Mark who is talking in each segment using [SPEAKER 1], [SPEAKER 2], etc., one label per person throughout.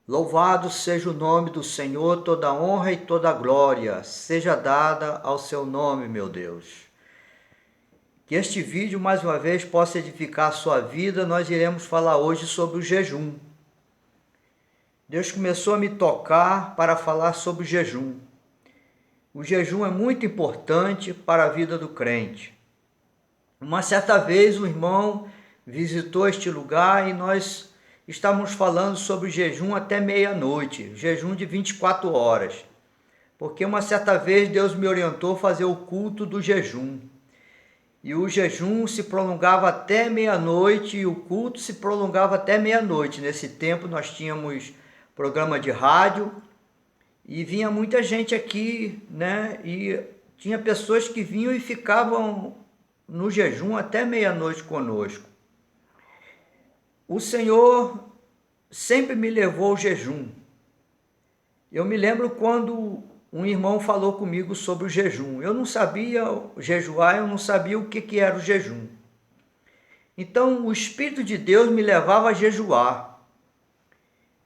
[SPEAKER 1] Louvado seja o nome do Senhor, toda honra e toda glória seja dada ao seu nome, meu Deus. Que este vídeo, mais uma vez, possa edificar a sua vida. Nós iremos falar hoje sobre o jejum. Deus começou a me tocar para falar sobre o jejum. O jejum é muito importante para a vida do crente. Uma certa vez, um irmão visitou este lugar e nós estávamos falando sobre o jejum até meia-noite, jejum de 24 horas. Porque uma certa vez Deus me orientou a fazer o culto do jejum. E o jejum se prolongava até meia-noite e o culto se prolongava até meia-noite. Nesse tempo nós tínhamos programa de rádio e vinha muita gente aqui, né? E tinha pessoas que vinham e ficavam no jejum até meia-noite conosco. O Senhor sempre me levou ao jejum. Eu me lembro quando um irmão falou comigo sobre o jejum. Eu não sabia jejuar, eu não sabia o que era o jejum. Então o Espírito de Deus me levava a jejuar.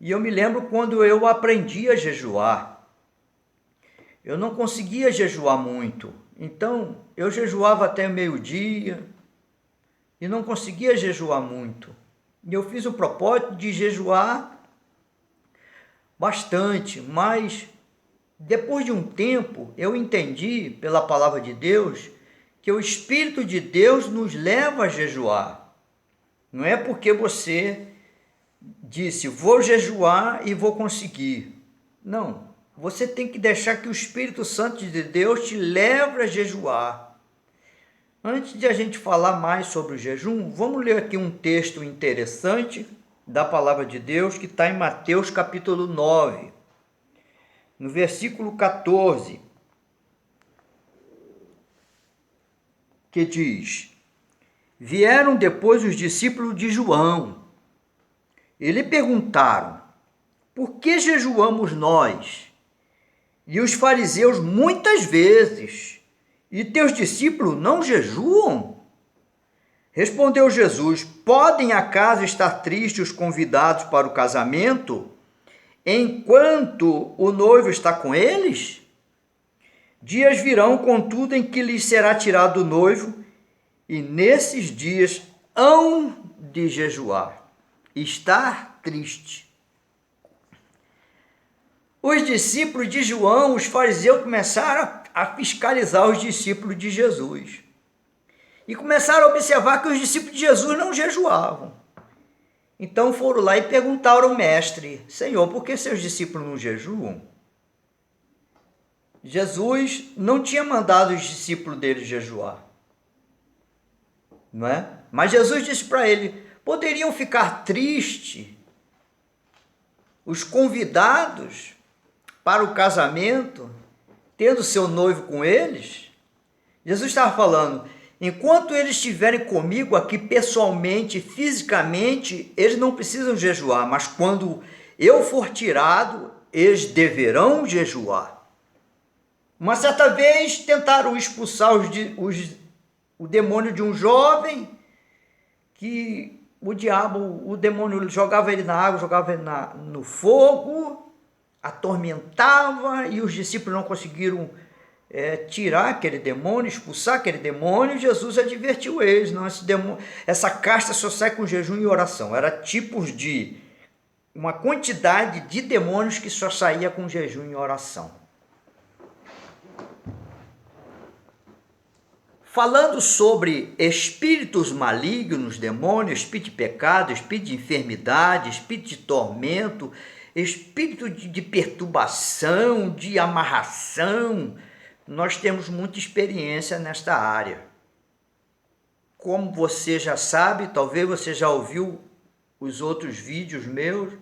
[SPEAKER 1] E eu me lembro quando eu aprendi a jejuar. Eu não conseguia jejuar muito. Então eu jejuava até meio-dia e não conseguia jejuar muito. E eu fiz o propósito de jejuar bastante, mas depois de um tempo eu entendi pela palavra de Deus que o Espírito de Deus nos leva a jejuar. Não é porque você disse vou jejuar e vou conseguir. Não, você tem que deixar que o Espírito Santo de Deus te leve a jejuar. Antes de a gente falar mais sobre o jejum, vamos ler aqui um texto interessante da palavra de Deus que está em Mateus capítulo 9, no versículo 14, que diz: Vieram depois os discípulos de João e lhe perguntaram: por que jejuamos nós? E os fariseus muitas vezes, e teus discípulos não jejuam? Respondeu Jesus: podem acaso estar tristes os convidados para o casamento, enquanto o noivo está com eles? Dias virão, contudo, em que lhes será tirado o noivo, e nesses dias hão de jejuar, estar triste. Os discípulos de João, os fariseus, começaram a fiscalizar os discípulos de Jesus. E começaram a observar que os discípulos de Jesus não jejuavam. Então foram lá e perguntaram ao mestre: Senhor, por que seus discípulos não jejuam? Jesus não tinha mandado os discípulos dele jejuar, não é? Mas Jesus disse para ele: poderiam ficar tristes os convidados para o casamento, tendo seu noivo com eles? Jesus estava falando: enquanto eles estiverem comigo aqui pessoalmente, fisicamente, eles não precisam jejuar, mas quando eu for tirado, eles deverão jejuar. Uma certa vez tentaram expulsar o demônio de um jovem, que o demônio jogava ele na água, jogava ele no fogo, atormentava, e os discípulos não conseguiram tirar aquele demônio, expulsar aquele demônio. Jesus advertiu eles: não, essa casta só sai com jejum e oração. Era tipos de uma quantidade de demônios que só saía com jejum e oração. Falando sobre espíritos malignos, demônios, espírito de pecado, espírito de enfermidade, espírito de tormento, espírito de perturbação, de amarração, nós temos muita experiência nesta área. Como você já sabe, talvez você já ouviu os outros vídeos meus,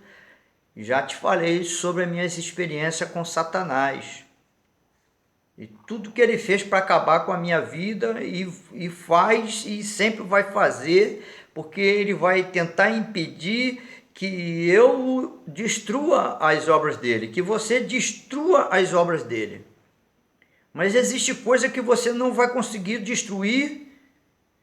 [SPEAKER 1] já te falei sobre as minhas experiências com Satanás. E tudo que ele fez para acabar com a minha vida, e faz e sempre vai fazer, porque ele vai tentar impedir que eu destrua as obras dele, que você destrua as obras dele. Mas existe coisa que você não vai conseguir destruir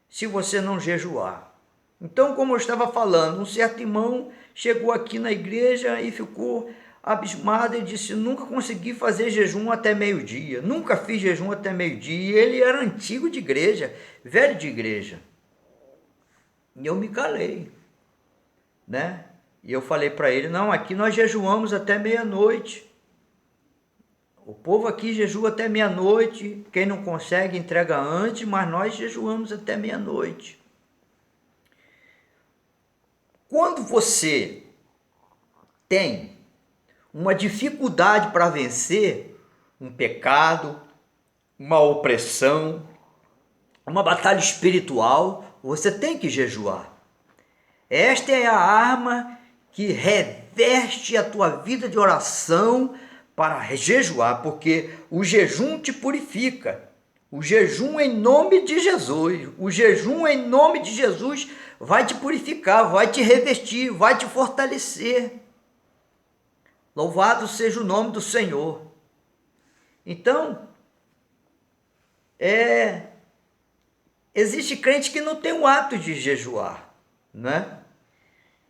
[SPEAKER 1] se você não jejuar. Então, como eu estava falando, um certo irmão chegou aqui na igreja e ficou abismado e disse: nunca consegui fazer jejum até meio-dia, nunca fiz jejum até meio-dia. E ele era antigo de igreja, velho de igreja. E eu me calei, né? E eu falei para ele: não, aqui nós jejuamos até meia-noite. O povo aqui jejua até meia-noite. Quem não consegue entrega antes, mas nós jejuamos até meia-noite. Quando você tem uma dificuldade para vencer um pecado, uma opressão, uma batalha espiritual, você tem que jejuar. Esta é a arma que reveste a tua vida de oração para jejuar, porque o jejum te purifica. O jejum em nome de Jesus, o jejum em nome de Jesus vai te purificar, vai te revestir, vai te fortalecer. Louvado seja o nome do Senhor. Então, existe crente que não tem o ato de jejuar, né?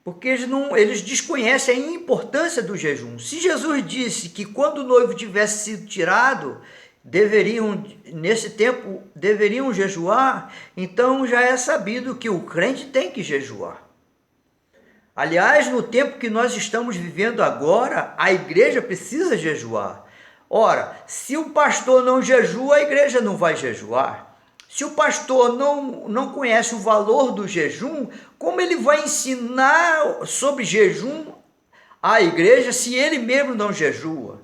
[SPEAKER 1] Porque eles desconhecem a importância do jejum. Se Jesus disse que quando o noivo tivesse sido tirado, nesse tempo, deveriam jejuar, então já é sabido que o crente tem que jejuar. Aliás, no tempo que nós estamos vivendo agora, a igreja precisa jejuar. Ora, se o pastor não jejua, a igreja não vai jejuar. Se o pastor não conhece o valor do jejum, como ele vai ensinar sobre jejum à igreja se ele mesmo não jejua?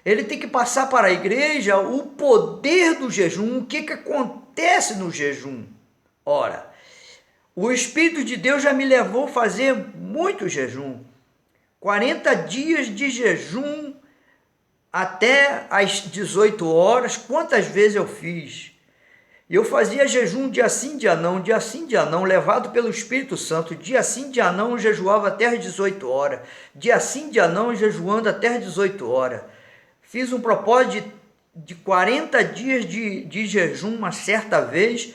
[SPEAKER 1] Ele tem que passar para a igreja o poder do jejum, o que acontece no jejum. Ora, o Espírito de Deus já me levou a fazer muito jejum. 40 dias de jejum até às 18 horas, quantas vezes eu fiz? Eu fazia jejum dia sim, dia não, levado pelo Espírito Santo. Dia sim, dia não, eu jejuava até às 18 horas. Dia sim, dia não, jejuando até às 18 horas. Fiz um propósito de 40 dias de jejum uma certa vez,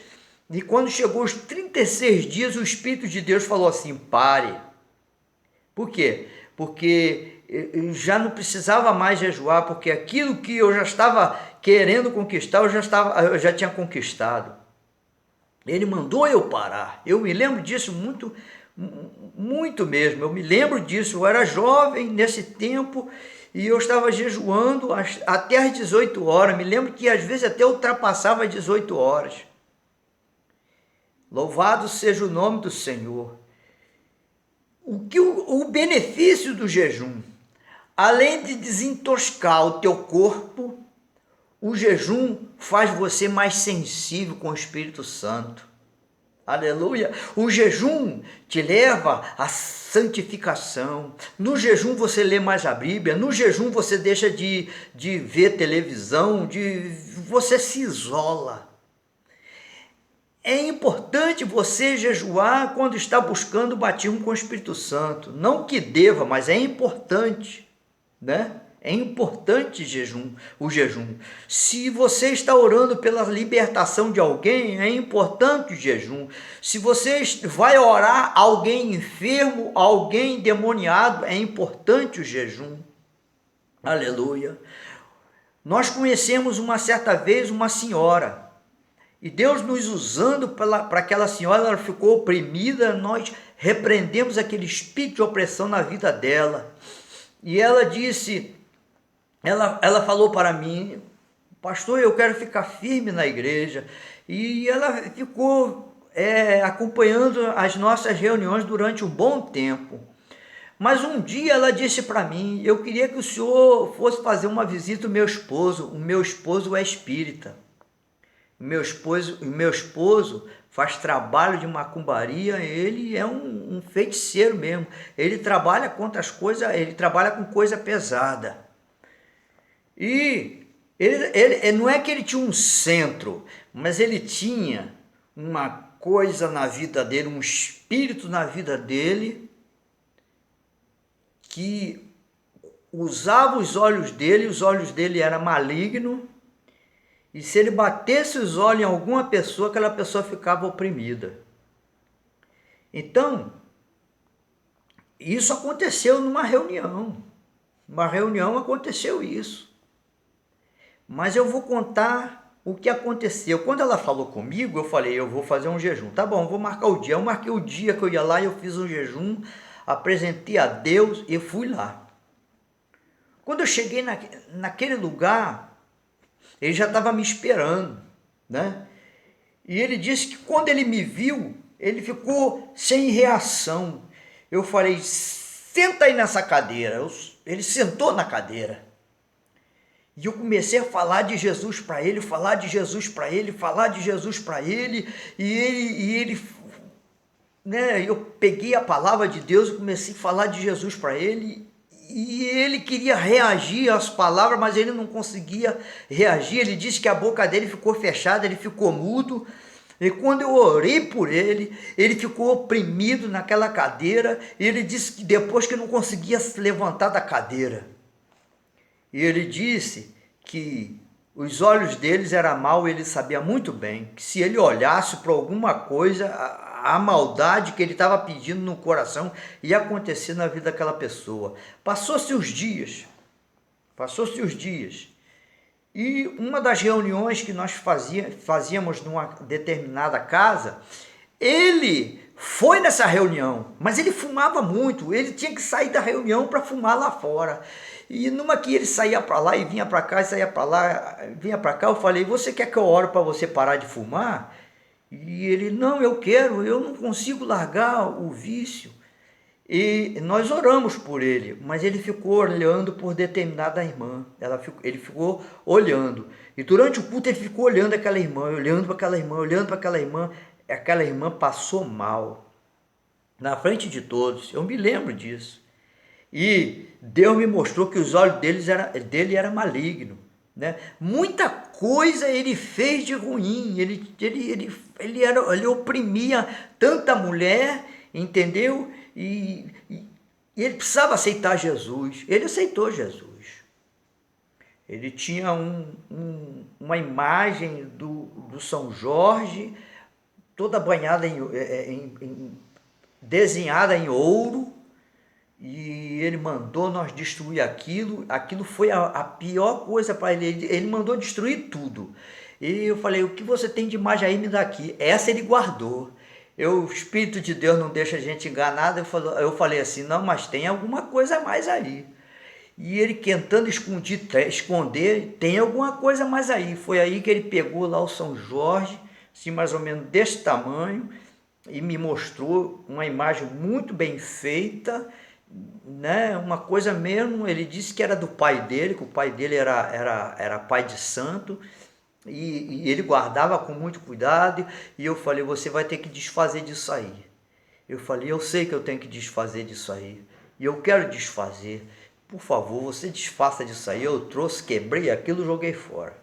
[SPEAKER 1] e quando chegou os 36 dias, o Espírito de Deus falou assim: pare. Por quê? Porque eu já não precisava mais jejuar, porque aquilo que eu já estava querendo conquistar, eu já tinha conquistado. Ele mandou eu parar. Eu me lembro disso muito mesmo. Eu me lembro disso. Eu era jovem nesse tempo e eu estava jejuando até às 18 horas. Me lembro que às vezes até ultrapassava as 18 horas. Louvado seja o nome do Senhor. O benefício do jejum, além de desintoxicar o teu corpo, o jejum faz você mais sensível com o Espírito Santo. Aleluia! O jejum te leva à santificação. No jejum você lê mais a Bíblia. No jejum você deixa de ver televisão, você se isola. É importante você jejuar quando está buscando o batismo com o Espírito Santo. Não que deva, mas é importante, né? É importante o jejum. Se você está orando pela libertação de alguém, é importante o jejum. Se você vai orar alguém enfermo, alguém endemoniado, é importante o jejum. Aleluia. Nós conhecemos uma certa vez uma senhora, e Deus nos usando para aquela senhora, ela ficou oprimida, nós repreendemos aquele espírito de opressão na vida dela. E ela disse, ela falou para mim: pastor, eu quero ficar firme na igreja. E ela ficou acompanhando as nossas reuniões durante um bom tempo. Mas um dia ela disse para mim: eu queria que o senhor fosse fazer uma visita ao meu esposo. O meu esposo é espírita. O meu esposo faz trabalho de macumbaria, ele é um feiticeiro mesmo. Ele trabalha contra as coisas, ele trabalha com coisa pesada. E ele não é que ele tinha um centro, mas ele tinha uma coisa na vida dele, um espírito na vida dele, que usava os olhos dele eram malignos, e se ele batesse os olhos em alguma pessoa, aquela pessoa ficava oprimida. Então, isso aconteceu numa reunião. Numa reunião aconteceu isso. Mas eu vou contar o que aconteceu. Quando ela falou comigo, eu falei, eu vou fazer um jejum. Tá bom, vou marcar o dia. Eu marquei o dia que eu ia lá e eu fiz um jejum, apresentei a Deus e fui lá. Quando eu cheguei naquele lugar, ele já estava me esperando, né? E ele disse que quando ele me viu, ele ficou sem reação. Eu falei, senta aí nessa cadeira. Ele sentou na cadeira. E eu comecei a falar de Jesus para ele, falar de Jesus para ele, falar de Jesus para ele. E ele, né? Eu peguei a palavra de Deus e comecei a falar de Jesus para ele. E ele queria reagir às palavras, mas ele não conseguia reagir. Ele disse que a boca dele ficou fechada, ele ficou mudo. E quando eu orei por ele, ele ficou oprimido naquela cadeira. E ele disse que depois que não conseguia se levantar da cadeira. E ele disse que os olhos deles eram mau, ele sabia muito bem que se ele olhasse para alguma coisa, a maldade que ele estava pedindo no coração ia acontecer na vida daquela pessoa. Passou-se os dias, e uma das reuniões que nós fazíamos numa determinada casa, ele foi nessa reunião, mas ele fumava muito, ele tinha que sair da reunião para fumar lá fora. E numa que ele saía para lá e vinha para cá, e saía para lá, vinha para cá, eu falei, você quer que eu ore para você parar de fumar? E ele, não, eu quero, eu não consigo largar o vício. E nós oramos por ele, mas ele ficou olhando por determinada irmã. Ele ficou olhando. E durante o culto ele ficou olhando aquela irmã, olhando para aquela irmã, olhando para aquela irmã. Aquela irmã passou mal, na frente de todos. Eu me lembro disso. E Deus me mostrou que os olhos dele era maligno, né? Muita coisa ele fez de ruim. Ele oprimia tanta mulher, entendeu? E ele precisava aceitar Jesus. Ele aceitou Jesus. Ele tinha uma imagem do São Jorge, toda banhada desenhada em ouro, e ele mandou nós destruir aquilo. Aquilo foi a pior coisa para ele. Ele mandou destruir tudo. E eu falei, o que você tem de imagem aí, me dá aqui. Essa ele guardou. O Espírito de Deus não deixa a gente enganado. Eu falei assim, não, mas tem alguma coisa a mais aí. E ele tentando esconder, tem alguma coisa mais aí. Foi aí que ele pegou lá o São Jorge, assim, mais ou menos desse tamanho, e me mostrou uma imagem muito bem feita, né? Uma coisa mesmo. Ele disse que era do pai dele, que o pai dele era pai de santo, e ele guardava com muito cuidado. E eu falei, você vai ter que desfazer disso aí. Eu falei, eu sei que eu tenho que desfazer disso aí, e eu quero desfazer. Por favor, você desfaça disso aí. Eu trouxe, quebrei aquilo, joguei fora.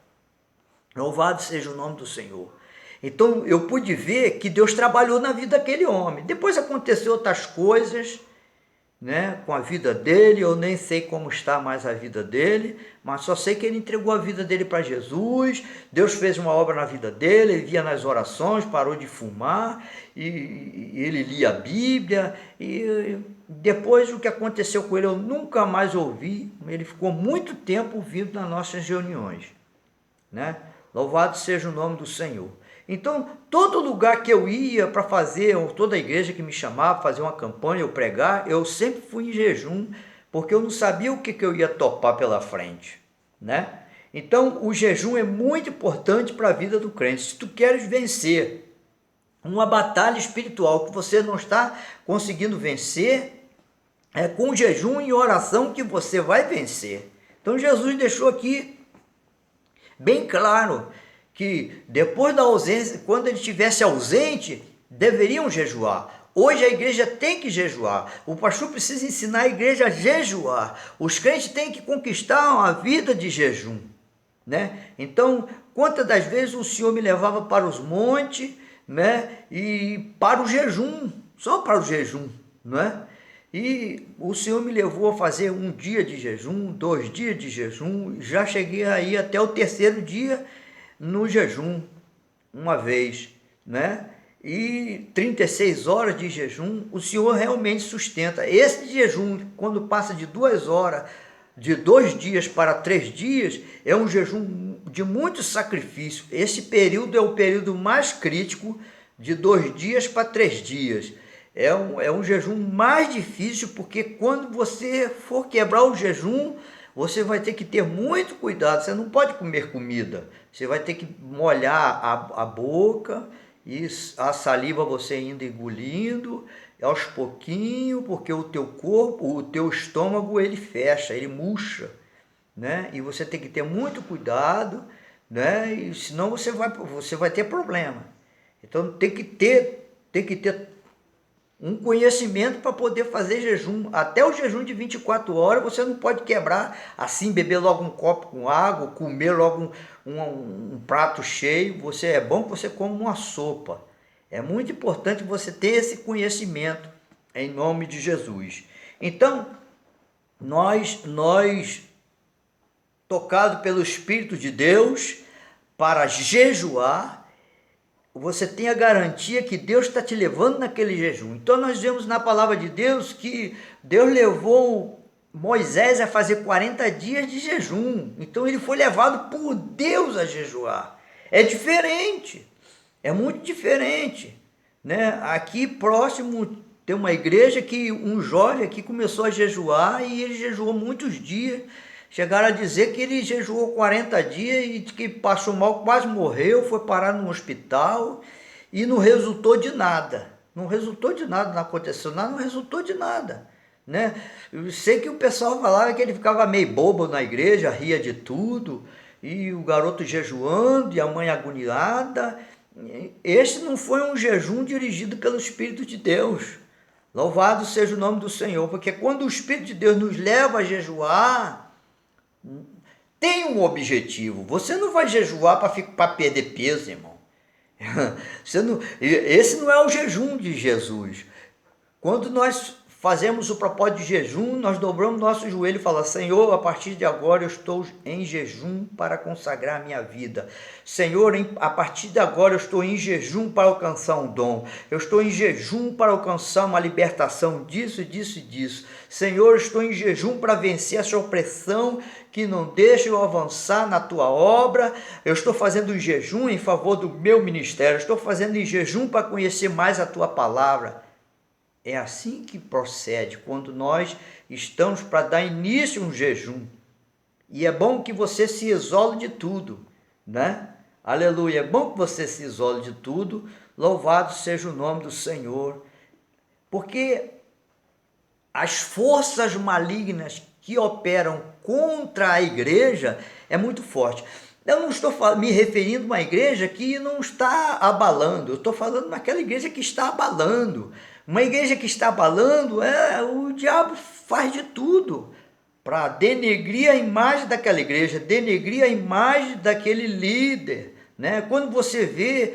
[SPEAKER 1] Louvado seja o nome do Senhor. Então eu pude ver que Deus trabalhou na vida daquele homem. Depois aconteceu outras coisas, né, com a vida dele. Eu nem sei como está mais a vida dele, mas só sei que ele entregou a vida dele para Jesus. Deus fez uma obra na vida dele. Ele via nas orações, parou de fumar, e ele lia a Bíblia. E depois o que aconteceu com ele eu nunca mais ouvi. Ele ficou muito tempo vindo nas nossas reuniões, né? Louvado seja o nome do Senhor. Então, todo lugar que eu ia para fazer, ou toda a igreja que me chamava, fazer uma campanha ou pregar, eu sempre fui em jejum, porque eu não sabia o que eu ia topar pela frente, né? Então, o jejum é muito importante para a vida do crente. Se tu queres vencer uma batalha espiritual que você não está conseguindo vencer, é com jejum e oração que você vai vencer. Então, Jesus deixou aqui bem claro que depois da ausência, quando ele estivesse ausente, deveriam jejuar. Hoje a igreja tem que jejuar. O pastor precisa ensinar a igreja a jejuar. Os crentes têm que conquistar uma vida de jejum, né? Então, quantas das vezes o Senhor me levava para os montes, né? E para o jejum, só para o jejum, não é? E o Senhor me levou a fazer 1 dia de jejum, 2 dias de jejum. Já cheguei aí até o 3º dia no jejum, uma vez, né? e 36 horas de jejum, o Senhor realmente sustenta. Esse jejum, quando passa de 2 horas, de 2 dias para 3 dias, é um jejum de muito sacrifício. Esse período é o período mais crítico, de 2 dias para 3 dias. É um jejum mais difícil, porque quando você for quebrar o jejum, você vai ter que ter muito cuidado. Você não pode comer comida. Você vai ter que molhar a boca e a saliva você ainda engolindo aos pouquinhos, porque o teu corpo, o teu estômago, ele fecha, ele murcha, né? E você tem que ter muito cuidado, né? E senão você vai ter problema. Então tem que ter um conhecimento para poder fazer jejum. Até o jejum de 24 horas você não pode quebrar assim, beber logo um copo com água, comer logo um prato cheio. É bom que você coma uma sopa. É muito importante você ter esse conhecimento em nome de Jesus. Então, nós tocado pelo Espírito de Deus para jejuar, você tem a garantia que Deus está te levando naquele jejum. Então nós vemos na palavra de Deus que Deus levou Moisés a fazer 40 dias de jejum. Então ele foi levado por Deus a jejuar. É diferente, é muito diferente, né? Aqui próximo tem uma igreja que um jovem aqui começou a jejuar e ele jejuou muitos dias. Chegaram a dizer que ele jejuou 40 dias e que passou mal, quase morreu, foi parar no hospital e não resultou de nada. Não resultou de nada, não aconteceu nada, não resultou de nada, né? Eu sei que o pessoal falava que ele ficava meio bobo na igreja, ria de tudo, e o garoto jejuando e a mãe agoniada. Este não foi um jejum dirigido pelo Espírito de Deus. Louvado seja o nome do Senhor, porque quando o Espírito de Deus nos leva a jejuar, tem um objetivo. Você não vai jejuar para perder peso, irmão. Esse não é o jejum de Jesus. Quando nós fazemos o propósito de jejum, nós dobramos nosso joelho e falamos: Senhor, a partir de agora eu estou em jejum para consagrar a minha vida. Senhor, a partir de agora eu estou em jejum para alcançar um dom. Eu estou em jejum para alcançar uma libertação disso, disso e disso. Senhor, eu estou em jejum para vencer essa opressão que não deixa eu avançar na tua obra. Eu estou fazendo um jejum em favor do meu ministério. Eu estou fazendo em jejum para conhecer mais a tua palavra. É assim que procede quando nós estamos para dar início a um jejum. E é bom que você se isole de tudo, né? Aleluia, é bom que você se isole de tudo. Louvado seja o nome do Senhor. Porque as forças malignas que operam contra a igreja é muito forte. Eu não estou me referindo a uma igreja que não está abalando. Eu estou falando naquela igreja que está abalando. Uma igreja que está abalando, o diabo faz de tudo para denegrir a imagem daquela igreja, denegrir a imagem daquele líder, né? Quando você vê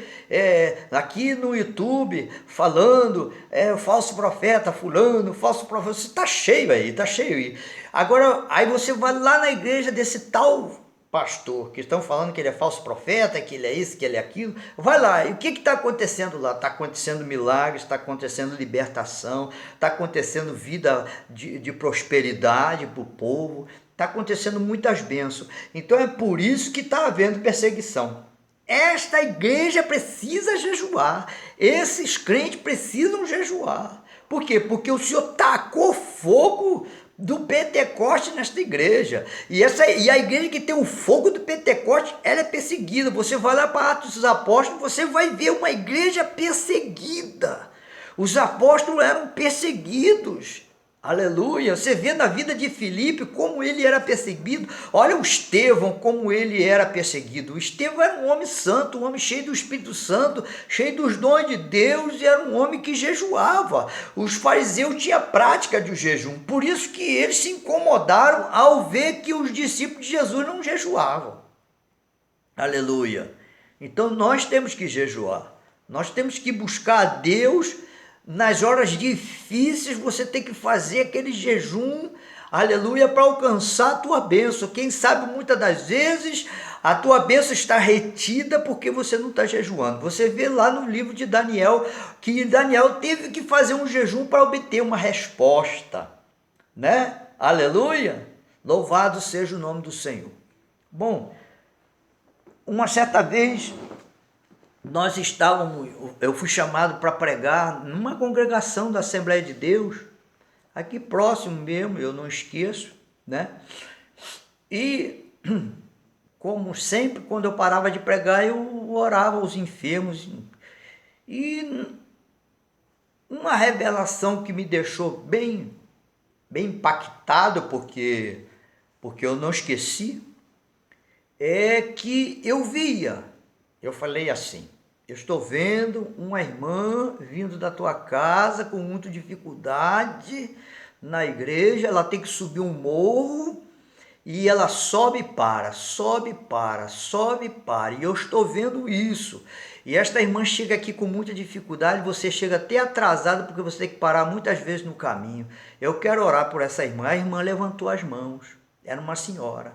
[SPEAKER 1] aqui no YouTube falando falso profeta fulano, falso profeta, você está cheio aí, está cheio aí. Agora, aí você vai lá na igreja desse tal pastor, que estão falando que ele é falso profeta, que ele é isso, que ele é aquilo. Vai lá, e o que está acontecendo lá? Está acontecendo milagres, está acontecendo libertação, está acontecendo vida de prosperidade para o povo, está acontecendo muitas bênçãos. Então é por isso que está havendo perseguição. Esta igreja precisa jejuar, esses crentes precisam jejuar. Por quê? Porque o Senhor tacou fogo do Pentecoste nesta igreja. E a igreja que tem o fogo do Pentecoste, ela é perseguida. Você vai lá para Atos dos Apóstolos, você vai ver uma igreja perseguida. Os apóstolos eram perseguidos. Aleluia. Você vê na vida de Filipe como ele era perseguido. Olha o Estevão, como ele era perseguido. O Estevão era um homem santo, um homem cheio do Espírito Santo, cheio dos dons de Deus, e era um homem que jejuava. Os fariseus tinham prática de jejum, por isso que eles se incomodaram ao ver que os discípulos de Jesus não jejuavam. Aleluia. Então nós temos que jejuar. Nós temos que buscar a Deus. Nas horas difíceis você tem que fazer aquele jejum aleluia, para alcançar a tua bênção. Quem sabe muitas das vezes a tua bênção está retida porque você não está jejuando. Você vê lá no livro de Daniel que Daniel teve que fazer um jejum para obter uma resposta, né? Aleluia! Louvado seja o nome do Senhor. Bom, uma certa vez eu fui chamado para pregar numa congregação da Assembleia de Deus, aqui próximo mesmo, eu não esqueço, né? E como sempre, quando eu parava de pregar, eu orava aos enfermos. E uma revelação que me deixou bem impactado, porque eu não esqueci, é que eu falei assim, eu estou vendo uma irmã vindo da tua casa com muita dificuldade na igreja, ela tem que subir um morro, e ela sobe e para, e eu estou vendo isso. E esta irmã chega aqui com muita dificuldade, você chega até atrasado, porque você tem que parar muitas vezes no caminho. Eu quero orar por essa irmã. A irmã levantou as mãos, era uma senhora.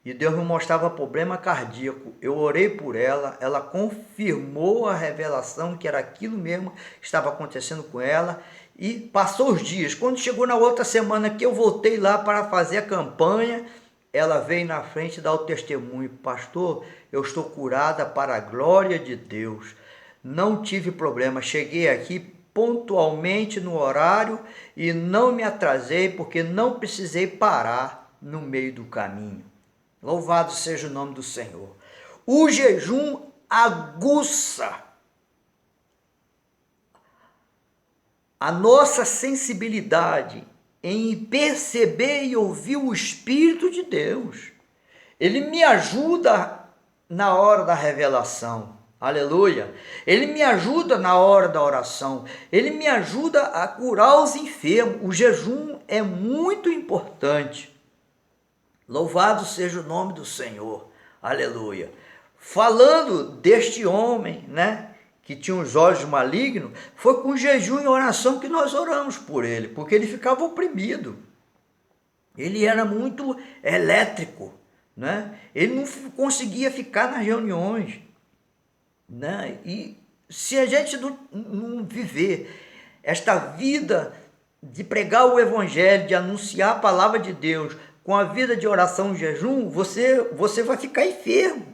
[SPEAKER 1] E Deus me mostrava problema cardíaco. Eu orei por ela, ela confirmou a revelação que era aquilo mesmo que estava acontecendo com ela. E passou os dias. Quando chegou na outra semana que eu voltei lá para fazer a campanha, ela veio na frente dar o testemunho. Pastor, eu estou curada para a glória de Deus. Não tive problema. Cheguei aqui pontualmente no horário e não me atrasei porque não precisei parar no meio do caminho. Louvado seja o nome do Senhor. O jejum aguça a nossa sensibilidade em perceber e ouvir o Espírito de Deus. Ele me ajuda na hora da revelação. Aleluia. Ele me ajuda na hora da oração. Ele me ajuda a curar os enfermos. O jejum é muito importante. Louvado seja o nome do Senhor. Aleluia. Falando deste homem, né, que tinha os olhos malignos, foi com jejum e oração que nós oramos por ele, porque ele ficava oprimido. Ele era muito elétrico, né? Ele não conseguia ficar nas reuniões, né? E se a gente não viver esta vida de pregar o evangelho, de anunciar a palavra de Deus, com a vida de oração e jejum, você vai ficar enfermo.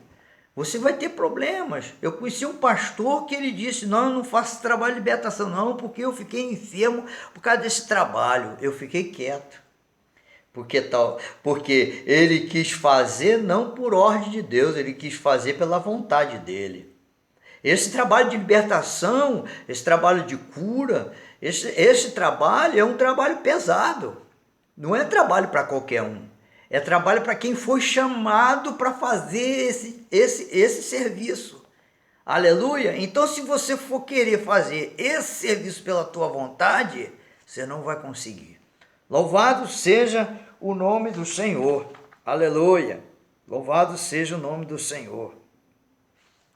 [SPEAKER 1] Você vai ter problemas. Eu conheci um pastor que ele disse, não, eu não faço trabalho de libertação não, porque eu fiquei enfermo por causa desse trabalho. Eu fiquei quieto. Porque ele quis fazer não por ordem de Deus, ele quis fazer pela vontade dele. Esse trabalho de libertação, esse trabalho de cura, esse trabalho é um trabalho pesado. Não é trabalho para qualquer um. É trabalho para quem foi chamado para fazer esse serviço. Aleluia! Então, se você for querer fazer esse serviço pela tua vontade, você não vai conseguir. Louvado seja o nome do Senhor. Aleluia! Louvado seja o nome do Senhor.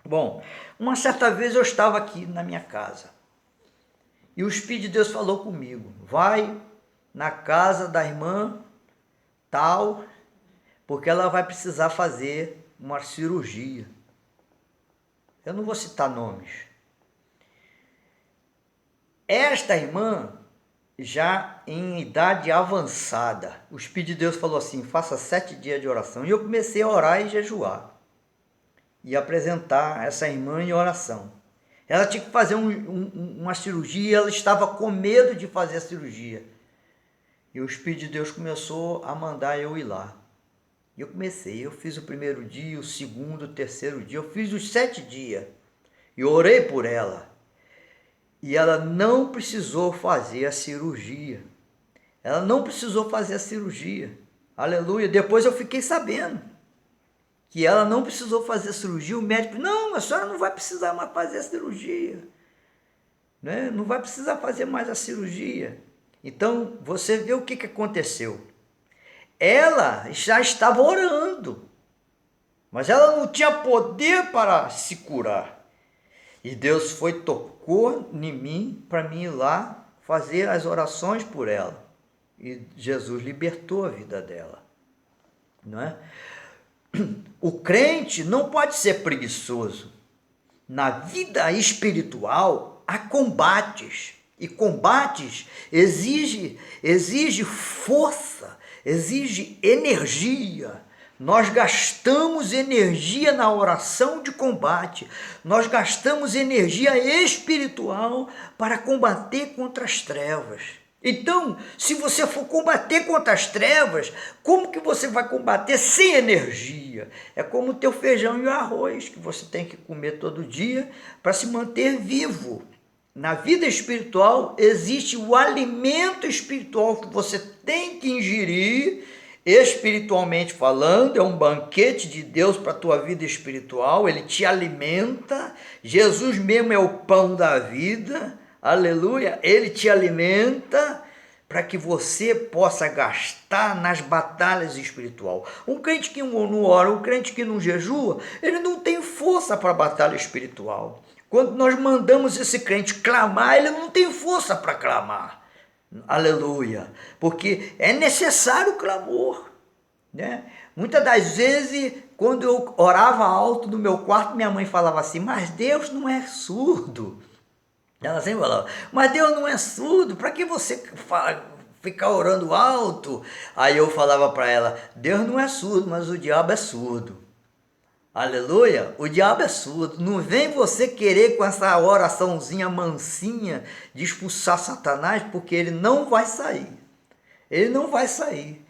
[SPEAKER 1] Bom, uma certa vez eu estava aqui na minha casa. E o Espírito de Deus falou comigo. Vai na casa da irmã tal, porque ela vai precisar fazer uma cirurgia. Eu não vou citar nomes. Esta irmã, já em idade avançada, o Espírito de Deus falou assim, faça 7 dias de oração. E eu comecei a orar e jejuar. E apresentar essa irmã em oração. Ela tinha que fazer uma cirurgia e ela estava com medo de fazer a cirurgia. E o Espírito de Deus começou a mandar eu ir lá. E eu fiz o primeiro dia, o segundo, o terceiro dia, eu fiz os 7 dias. E orei por ela. E ela não precisou fazer a cirurgia. Ela não precisou fazer a cirurgia. Aleluia. Depois eu fiquei sabendo que ela não precisou fazer a cirurgia. O médico, não, a senhora não vai precisar mais fazer a cirurgia. Né? Não vai precisar fazer mais a cirurgia. Então, você vê o que aconteceu. Ela já estava orando, mas ela não tinha poder para se curar. E Deus tocou em mim, para mim ir lá fazer as orações por ela. e Jesus libertou a vida dela, não é? O crente não pode ser preguiçoso. Na vida espiritual há combates, e combates exige força, exige energia. Nós gastamos energia na oração de combate, nós gastamos energia espiritual para combater contra as trevas. Então, se você for combater contra as trevas, como que você vai combater sem energia? É como o teu feijão e o arroz, que você tem que comer todo dia para se manter vivo. Na vida espiritual, existe o alimento espiritual que você tem que ingerir, espiritualmente falando, é um banquete de Deus para a tua vida espiritual, ele te alimenta. Jesus mesmo é o pão da vida. Aleluia, ele te alimenta para que você possa gastar nas batalhas espirituais. Um crente que não ora, um crente que não jejua, ele não tem força para a batalha espiritual. Quando nós mandamos esse crente clamar, ele não tem força para clamar. Aleluia, porque é necessário o clamor, né? Muitas das vezes, quando eu orava alto no meu quarto, minha mãe falava assim, mas Deus não é surdo. Ela sempre falava, mas Deus não é surdo, para que você ficar orando alto? Aí eu falava para ela, Deus não é surdo, mas o diabo é surdo. Aleluia, o diabo é surdo. Não vem você querer com essa oraçãozinha mansinha de expulsar Satanás, porque ele não vai sair. Ele não vai sair.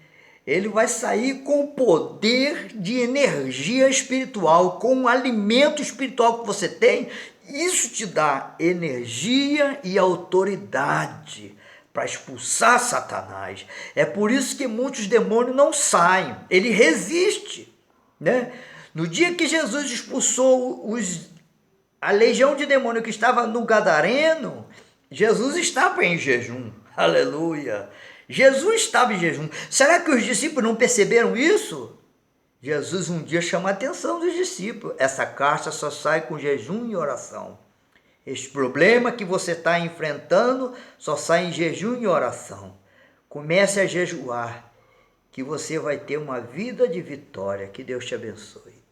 [SPEAKER 1] Ele vai sair com o poder de energia espiritual, com o alimento espiritual que você tem. Isso te dá energia e autoridade para expulsar Satanás. É por isso que muitos demônios não saem. Ele resiste, né? No dia que Jesus expulsou a legião de demônios que estava no Gadareno, Jesus estava em jejum. Aleluia! Jesus estava em jejum. Será que os discípulos não perceberam isso? Jesus um dia chama a atenção dos discípulos. Essa casta só sai com jejum e oração. Este problema que você está enfrentando só sai em jejum e oração. Comece a jejuar, que você vai ter uma vida de vitória. Que Deus te abençoe.